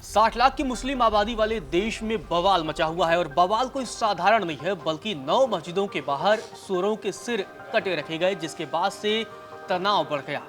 60 लाख की मुस्लिम आबादी वाले देश में बवाल मचा हुआ है और बवाल कोई साधारण नहीं है बल्कि 9 मस्जिदों के बाहर सूरों के सिर कटे रखे गए जिसके बाद से तनाव बढ़ गया।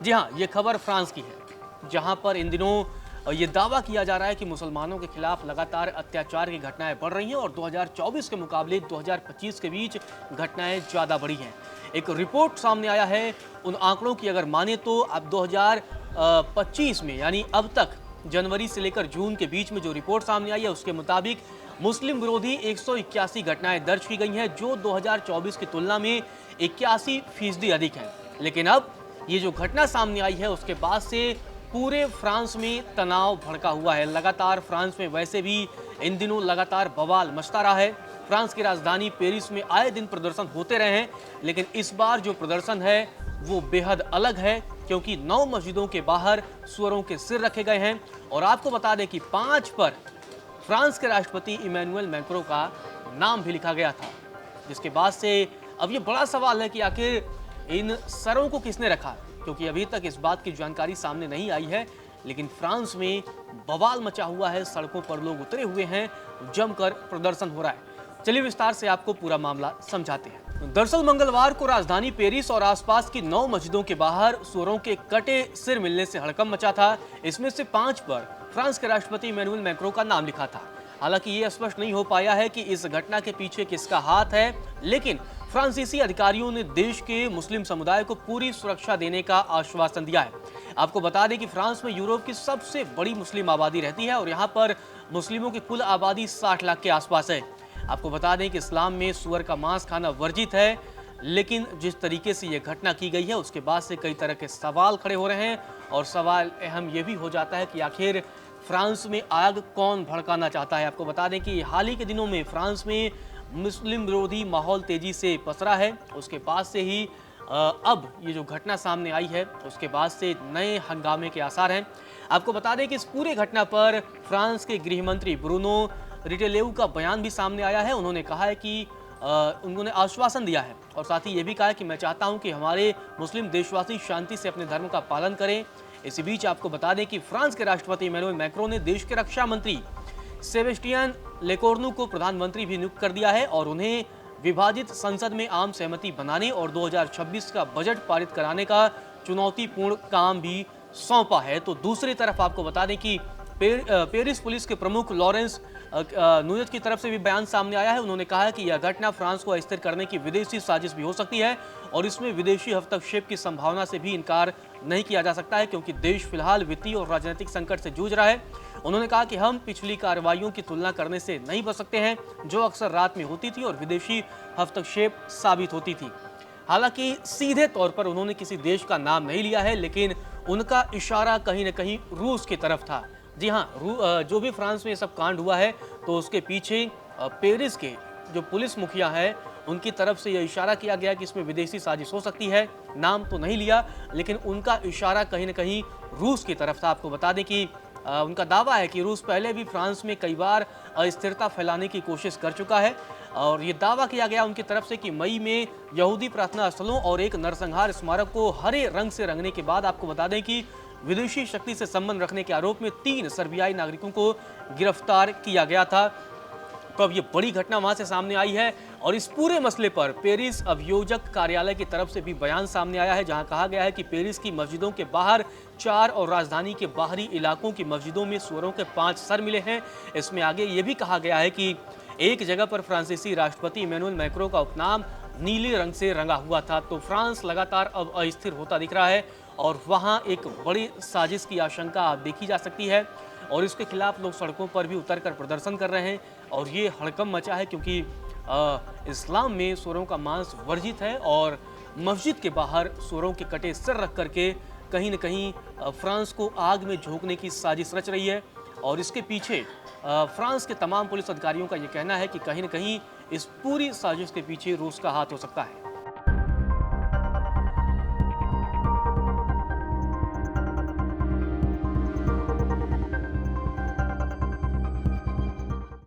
जी हाँ, ये खबर फ्रांस की है जहां पर इन दिनों ये दावा किया जा रहा है कि मुसलमानों के खिलाफ लगातार अत्याचार की घटनाएं बढ़ रही हैं और 2024 के मुकाबले 2025 के बीच घटनाएं ज्यादा बढ़ी हैं। एक रिपोर्ट सामने आया है उन आंकड़ों की अगर माने तो अब 2025 में यानी अब तक जनवरी से लेकर जून के बीच में जो रिपोर्ट सामने आई है उसके मुताबिक मुस्लिम विरोधी 181 घटनाएं दर्ज की गई हैं जो 2024 की तुलना में 81% अधिक है। लेकिन अब ये जो घटना सामने आई है उसके बाद से पूरे फ्रांस में तनाव भड़का हुआ है। लगातार फ्रांस में वैसे भी इन दिनों लगातार बवाल मचता रहा है। फ्रांस की राजधानी पेरिस में आए दिन प्रदर्शन होते रहे हैं, लेकिन इस बार जो प्रदर्शन है वो बेहद अलग है क्योंकि 9 मस्जिदों के बाहर सूअरों के सिर रखे गए हैं। और आपको बता दें कि 5 पर फ्रांस के राष्ट्रपति इमैनुअल मैक्रों का नाम भी लिखा गया था, जिसके बाद से अब ये बड़ा सवाल है कि आखिर इन सरों को किसने रखा, क्योंकि अभी तक इस बात की जानकारी सामने नहीं आई है। लेकिन फ्रांस में बवाल मचा हुआ है, सड़कों पर लोग उतरे हुए हैं, जमकर प्रदर्शन हो रहा है। चलिए विस्तार से आपको पूरा मामला समझाते हैं। दरअसल मंगलवार को राजधानी पेरिस और आसपास की 9 मस्जिदों के बाहर सूअरों के कटे सिर मिलने से हड़कंप मचा था। इसमें से 5 पर फ्रांस के राष्ट्रपति इमैनुअल मैक्रों का नाम लिखा था। हालांकि ये स्पष्ट नहीं हो पाया है कि इस घटना के पीछे किसका हाथ है, लेकिन फ्रांसीसी अधिकारियों ने देश के मुस्लिम समुदाय को पूरी सुरक्षा देने का आश्वासन दिया है। आपको बता दें कि फ्रांस में यूरोप की सबसे बड़ी मुस्लिम आबादी रहती है और यहाँ पर मुस्लिमों की कुल आबादी 60 लाख के आसपास है। आपको बता दें कि इस्लाम में सूअर का मांस खाना वर्जित है, लेकिन जिस तरीके से यह घटना की गई है उसके बाद से कई तरह के सवाल खड़े हो रहे हैं और सवाल अहम यह भी हो जाता है कि आखिर फ्रांस में आग कौन भड़काना चाहता है। आपको बता दें कि हाल ही के दिनों में फ्रांस में मुस्लिम विरोधी माहौल तेजी से पसरा है। उसके बाद से ही अब ये जो घटना सामने आई है उसके बाद से नए हंगामे के आसार हैं। आपको बता दें कि इस पूरे घटना पर फ्रांस के गृह मंत्री ब्रूनो रिटेलेउ का बयान भी सामने आया है। उन्होंने कहा है कि उन्होंने आश्वासन दिया है और साथ ही ये भी कहा है कि मैं चाहता हूं कि हमारे मुस्लिम देशवासी शांति से अपने धर्म का पालन करें। इसी बीच आपको बता दें कि फ्रांस के राष्ट्रपति इमैनुअल मैक्रों ने देश के रक्षा मंत्री सेबेस्टियन लेकोर्नु को प्रधानमंत्री भी नियुक्त कर दिया है और उन्हें विभाजित संसद में आम सहमति बनाने और 2026 का बजट पारित कराने का चुनौतीपूर्ण काम भी सौंपा है। तो दूसरी तरफ आपको बता दें कि पेरिस पुलिस के प्रमुख लॉरेंस नुयत की तरफ से भी बयान सामने आया है। उन्होंने कहा है कि यह घटना फ्रांस को अस्थिर करने की विदेशी साजिश भी हो सकती है और इसमें विदेशी हस्तक्षेप की संभावना से भी इनकार नहीं किया जा सकता है क्योंकि देश फिलहाल वित्तीय और राजनीतिक संकट से जूझ रहा है। उन्होंने कहा कि हम पिछली कार्रवाइयों की तुलना करने से नहीं बच सकते हैं जो अक्सर रात में होती थी और विदेशी हस्तक्षेप साबित होती थी। हालांकि सीधे तौर पर उन्होंने किसी देश का नाम नहीं लिया है, लेकिन उनका इशारा कहीं न कहीं रूस की तरफ था। जी हाँ, जो भी फ्रांस में ये सब कांड हुआ है तो उसके पीछे पेरिस के जो पुलिस मुखिया है उनकी तरफ से यह इशारा किया गया कि इसमें विदेशी साजिश हो सकती है। नाम तो नहीं लिया, लेकिन उनका इशारा कहीं न कहीं रूस की तरफ था। आपको बता दें कि उनका दावा है कि रूस पहले भी फ्रांस में कई बार अस्थिरता फैलाने की कोशिश कर चुका है और ये दावा किया गया उनकी तरफ से कि मई में यहूदी प्रार्थना स्थलों और एक नरसंहार स्मारक को हरे रंग से रंगने के बाद आपको बता दें कि विदेशी शक्ति से संबंध रखने के आरोप में 3 सर्बियाई नागरिकों को गिरफ्तार किया गया था। तो अब ये बड़ी घटना वहां से सामने आई है और इस पूरे मसले पर पेरिस अभियोजक कार्यालय की तरफ से भी बयान सामने आया है जहां कहा गया है कि पेरिस की मस्जिदों के बाहर 4 और राजधानी के बाहरी इलाकों की मस्जिदों में सूअरों के 5 सर मिले हैं। इसमें आगे ये भी कहा गया है कि एक जगह पर फ्रांसीसी राष्ट्रपति इमैनुअल मैक्रों का उपनाम नीले रंग से रंगा हुआ था। तो फ्रांस लगातार अब अस्थिर होता दिख रहा है और वहाँ एक बड़ी साजिश की आशंका देखी जा सकती है और इसके खिलाफ लोग सड़कों पर भी उतरकर प्रदर्शन कर रहे हैं और ये हड़कंप मचा है क्योंकि इस्लाम में सूअरों का मांस वर्जित है और मस्जिद के बाहर सूअरों के कटे सिर रख करके कहीं न कहीं फ्रांस को आग में झोंकने की साजिश रच रही है। और इसके पीछे फ्रांस के तमाम पुलिस अधिकारियों का ये कहना है कि कहीं न कहीं इस पूरी साजिश के पीछे रूस का हाथ हो सकता है।